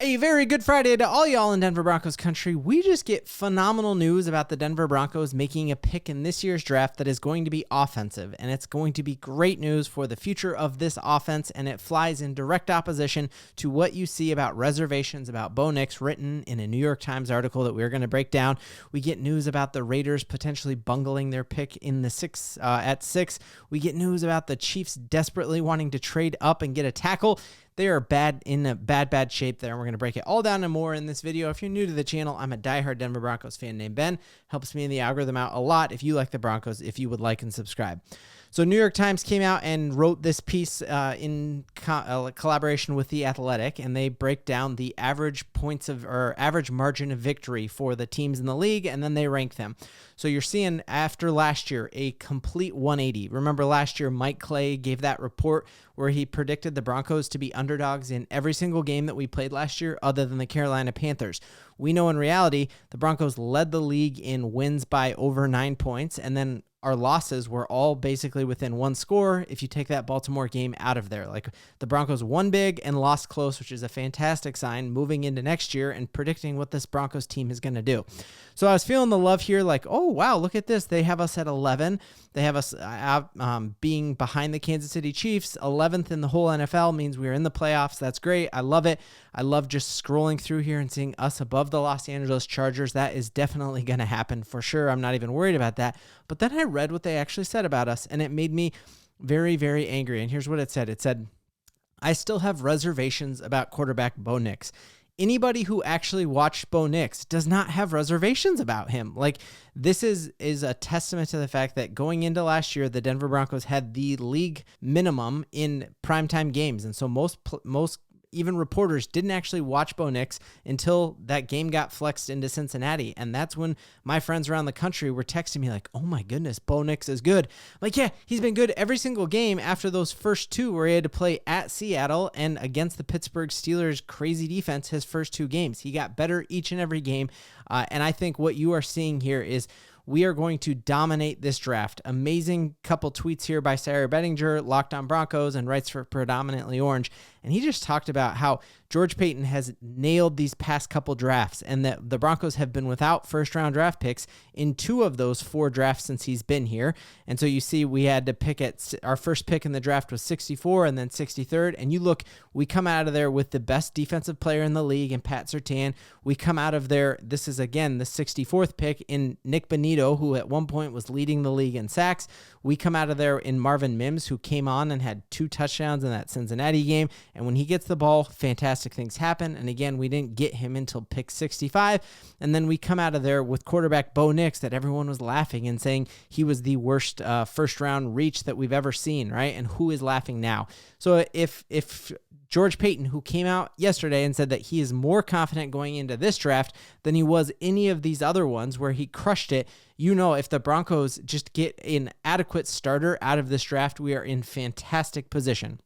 A very good Friday to all y'all in Denver Broncos country. We just get phenomenal news about the Denver Broncos making a pick in this year's draft that is going to be offensive, and it's going to be great news for the future of this offense, and it flies in direct opposition to what you see about reservations about Bo Nix written in a New York Times article that we're going to break down. We get news about the Raiders potentially bungling their pick in the at 6. We get news about the Chiefs desperately wanting to trade up and get a tackle. They are in a bad shape there, and we're going to break it all down and more in this video. If you're new to the channel, I'm a diehard Denver Broncos fan named Ben. Helps me in the algorithm out a lot if you like the Broncos, if you would like and subscribe. So New York Times came out and wrote this piece in collaboration with The Athletic, and they break down the average margin of victory for the teams in the league, and then they rank them. So you're seeing after last year a complete 180. Remember last year Mike Clay gave that report where he predicted the Broncos to be underdogs in every single game that we played last year other than the Carolina Panthers. We know in reality the Broncos led the league in wins by over 9 points, and then our losses were all basically within one score if you take that Baltimore game out of there. Like the Broncos won big and lost close, which is a fantastic sign moving into next year and predicting what this Broncos team is going to do. So I was feeling the love here, like, oh, wow, look at this. They have us at 11. They have us being behind the Kansas City Chiefs. 11th in the whole NFL means we're in the playoffs. That's great. I love it. I love just scrolling through here and seeing us above the Los Angeles Chargers. That is definitely going to happen for sure. I'm not even worried about that. But then I read what they actually said about us, and it made me very, very angry. And here's what it said. It said, I still have reservations about quarterback Bo Nix. Anybody who actually watched Bo Nix does not have reservations about him. Like, this is a testament to the fact that going into last year, the Denver Broncos had the league minimum in primetime games. And so most even reporters didn't actually watch Bo Nix until that game got flexed into Cincinnati. And that's when my friends around the country were texting me like, oh my goodness, Bo Nix is good. I'm like, yeah, he's been good every single game after those first two where he had to play at Seattle and against the Pittsburgh Steelers crazy defense his first 2 games. He got better each and every game. And I think what you are seeing here is we are going to dominate this draft. Amazing couple tweets here by Sarah Bettinger, Locked On Broncos, and writes for Predominantly Orange. And he just talked about how George Payton has nailed these past couple drafts and that the Broncos have been without first-round draft picks in 2 of those 4 drafts since he's been here. And so you see we had to pick our first pick in the draft was 64 and then 63rd. And you look, we come out of there with the best defensive player in the league in Pat Surtain. We come out of there, this is again the 64th pick in Nick Bonito, who at one point was leading the league in sacks. We come out of there in Marvin Mims, who came on and had 2 touchdowns in that Cincinnati game. And when he gets the ball, fantastic things happen. And again, we didn't get him until pick 65. And then we come out of there with quarterback Bo Nix that everyone was laughing and saying he was the worst first-round reach that we've ever seen, right? And who is laughing now? So if George Payton, who came out yesterday and said that he is more confident going into this draft than he was any of these other ones where he crushed it, you know, if the Broncos just get an adequate starter out of this draft, we are in fantastic position.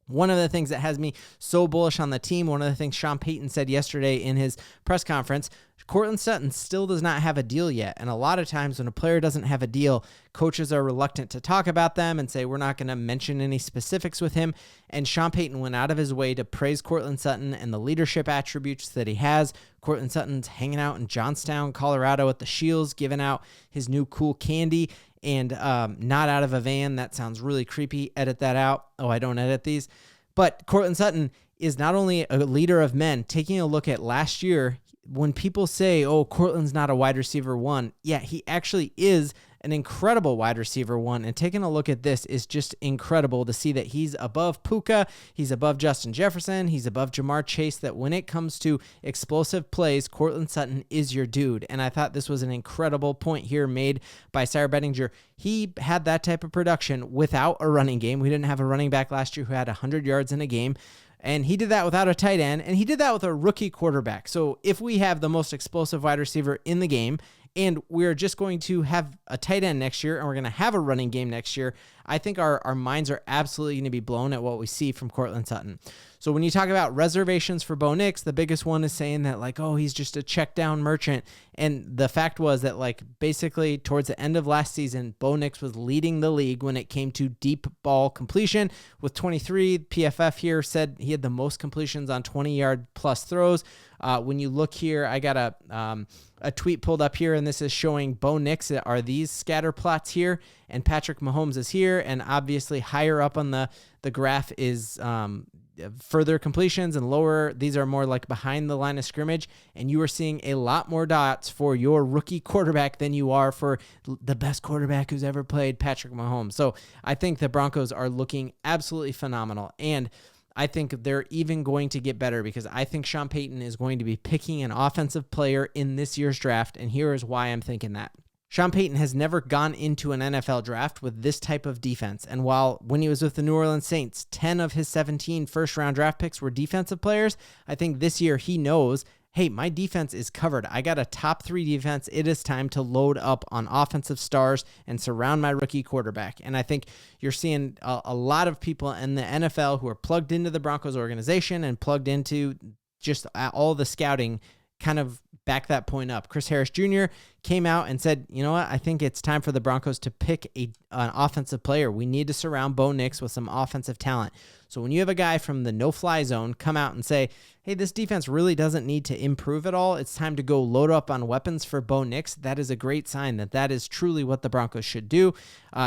One of the things that has me so bullish on the team, one of the things Sean Payton said yesterday in his press conference, Courtland Sutton still does not have a deal yet. And a lot of times when a player doesn't have a deal, coaches are reluctant to talk about them and say, we're not going to mention any specifics with him. And Sean Payton went out of his way to praise Courtland Sutton and the leadership attributes that he has. Courtland Sutton's hanging out in Johnstown, Colorado at the Shields, giving out his new cool candy and not out of a van. That sounds really creepy. Edit that out. Oh, I don't edit these. But Courtland Sutton is not only a leader of men. Taking a look at last year, when people say, oh, Courtland's not a wide receiver 1, yeah, he actually is an incredible wide receiver 1. And taking a look at this is just incredible to see that he's above Puka, he's above Justin Jefferson, he's above Jamar Chase, that when it comes to explosive plays, Courtland Sutton is your dude. And I thought this was an incredible point here made by Sarah Bettinger. He had that type of production without a running game. We didn't have a running back last year who had 100 yards in a game. And he did that without a tight end, and he did that with a rookie quarterback. So if we have the most explosive wide receiver in the game and we're just going to have a tight end next year, and we're going to have a running game next year, I think our minds are absolutely going to be blown at what we see from Courtland Sutton. So when you talk about reservations for Bo Nix, the biggest one is saying that, like, oh, he's just a check down merchant. And the fact was that, like, basically towards the end of last season, Bo Nix was leading the league when it came to deep ball completion with 23. PFF here said he had the most completions on 20-yard plus throws. When you look here, I got a tweet pulled up here, and this is showing Bo Nix are these scatter plots here, and Patrick Mahomes is here, and obviously higher up on the graph is further completions, and lower, these are more like behind the line of scrimmage, and you are seeing a lot more dots for your rookie quarterback than you are for the best quarterback who's ever played, Patrick Mahomes. So I think the Broncos are looking absolutely phenomenal, and I think they're even going to get better because I think Sean Payton is going to be picking an offensive player in this year's draft, and here is why I'm thinking that. Sean Payton has never gone into an NFL draft with this type of defense, and while when he was with the New Orleans Saints, 10 of his 17 first-round draft picks were defensive players, I think this year he knows, hey, my defense is covered. I got a top 3 defense. It is time to load up on offensive stars and surround my rookie quarterback. And I think you're seeing a lot of people in the NFL who are plugged into the Broncos organization and plugged into just all the scouting kind of back that point up. Chris Harris Jr. came out and said, you know what, I think it's time for the Broncos to pick an offensive player. We need to surround Bo Nix with some offensive talent. So when you have a guy from the no-fly zone come out and say, hey, this defense really doesn't need to improve at all, it's time to go load up on weapons for Bo Nix, that is a great sign that is truly what the Broncos should do.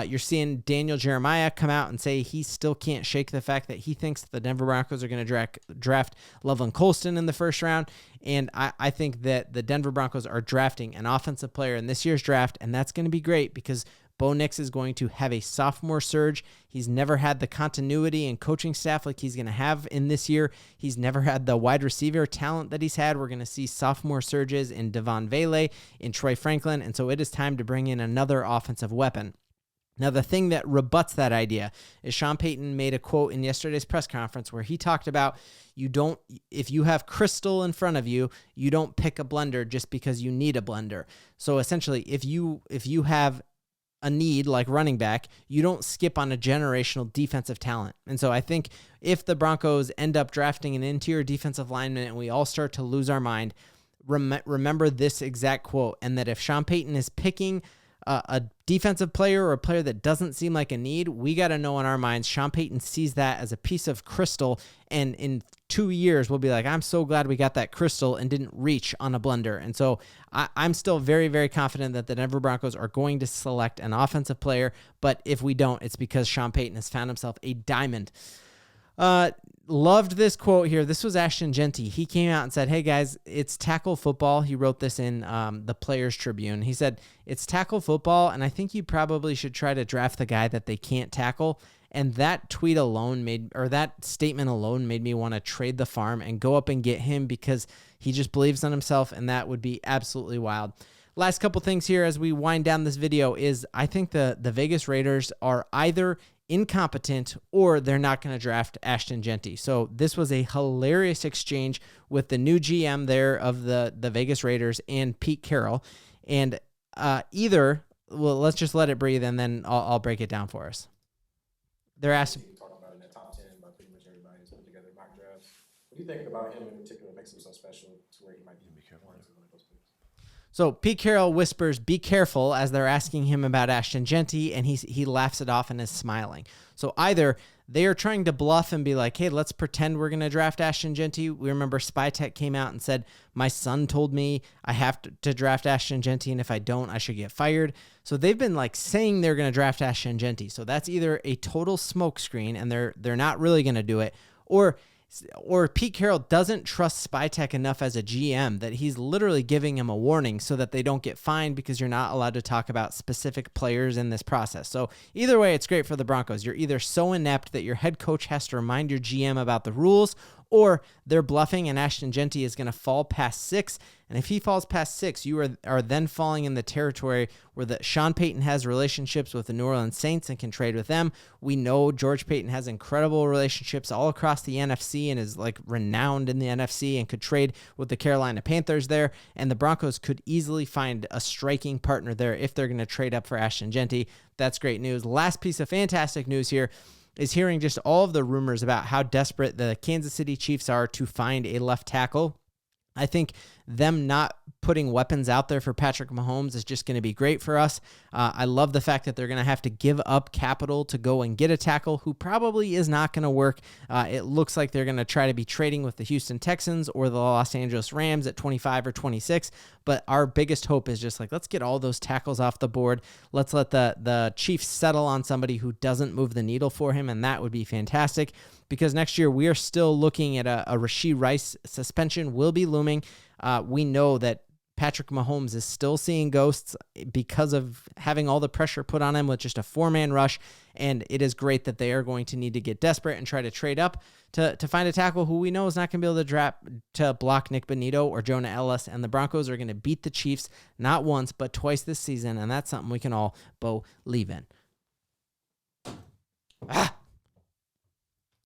You're seeing Daniel Jeremiah come out and say he still can't shake the fact that he thinks the Denver Broncos are going to draft Loveland Colston in the first round, and I think that the Denver Broncos are drafting an offensive player in this year's draft, and that's going to be great because Bo Nix is going to have a sophomore surge. He's never had the continuity and coaching staff like he's going to have in this year. He's never had the wide receiver talent that he's had. We're going to see sophomore surges in Devon Vele, in Troy Franklin, and so it is time to bring in another offensive weapon. Now, the thing that rebuts that idea is Sean Payton made a quote in yesterday's press conference where he talked about if you have crystal in front of you, you don't pick a blender just because you need a blender. So essentially, if you have a need like running back, you don't skip on a generational defensive talent. And so I think if the Broncos end up drafting an interior defensive lineman and we all start to lose our mind, remember this exact quote, and that if Sean Payton is picking a defensive player or a player that doesn't seem like a need, we got to know in our minds Sean Payton sees that as a piece of crystal, and in 2 years we'll be like, I'm so glad we got that crystal and didn't reach on a blender. And so I'm still very, very confident that the Denver Broncos are going to select an offensive player, but if we don't, it's because Sean Payton has found himself a diamond. Loved this quote here. This was Ashton Jeanty. He came out and said, hey guys, it's tackle football. He wrote this in the Players Tribune. He said, it's tackle football, and I think you probably should try to draft the guy that they can't tackle. And that tweet alone that statement alone made me want to trade the farm and go up and get him because he just believes in himself, and that would be absolutely wild. Last couple things here as we wind down this video is I think the Vegas Raiders are either incompetent or they're not going to draft Ashton Jeanty. So this was a hilarious exchange with the new GM there of the Vegas Raiders and Pete Carroll. And let's just let it breathe and then I'll break it down for us. They're asking. Talking about in the top 10 by pretty much everybody who's put together mock drafts. What do you think about him in particular makes him so special to where he might be careful to one of those picks? So Pete Carroll whispers, be careful, as they're asking him about Ashton Jeanty, and he laughs it off and is smiling. So either they are trying to bluff and be like, hey, let's pretend we're going to draft Ashton Jeanty. We remember SpyTech came out and said, my son told me I have to draft Ashton Jeanty, and if I don't, I should get fired. So they've been like saying they're going to draft Ashton Jeanty. So that's either a total smokescreen and they're not really going to do it, or Pete Carroll doesn't trust SpyTech enough as a GM that he's literally giving him a warning so that they don't get fined because you're not allowed to talk about specific players in this process. So either way, it's great for the Broncos. You're either so inept that your head coach has to remind your GM about the rules, or they're bluffing and Ashton Jeanty is going to fall past 6. And if he falls past 6, you are then falling in the territory where Sean Payton has relationships with the New Orleans Saints and can trade with them. We know George Payton has incredible relationships all across the NFC and is like renowned in the NFC and could trade with the Carolina Panthers there. And the Broncos could easily find a striking partner there if they're going to trade up for Ashton Jeanty. That's great news. Last piece of fantastic news here is hearing just all of the rumors about how desperate the Kansas City Chiefs are to find a left tackle. I think them not putting weapons out there for Patrick Mahomes is just going to be great for us. I love the fact that they're going to have to give up capital to go and get a tackle who probably is not going to work. It looks like they're going to try to be trading with the Houston Texans or the Los Angeles Rams at 25 or 26. But our biggest hope is just like, let's get all those tackles off the board. Let's let the Chiefs settle on somebody who doesn't move the needle for him, and that would be fantastic. Because next year we are still looking at a Rashee Rice suspension will be looming. We know that Patrick Mahomes is still seeing ghosts because of having all the pressure put on him with just a 4-man rush, and it is great that they are going to need to get desperate and try to trade up to find a tackle who we know is not going to be able to block Nick Bonito or Jonah Ellis, and the Broncos are going to beat the Chiefs not once but twice this season, and that's something we can all believe in.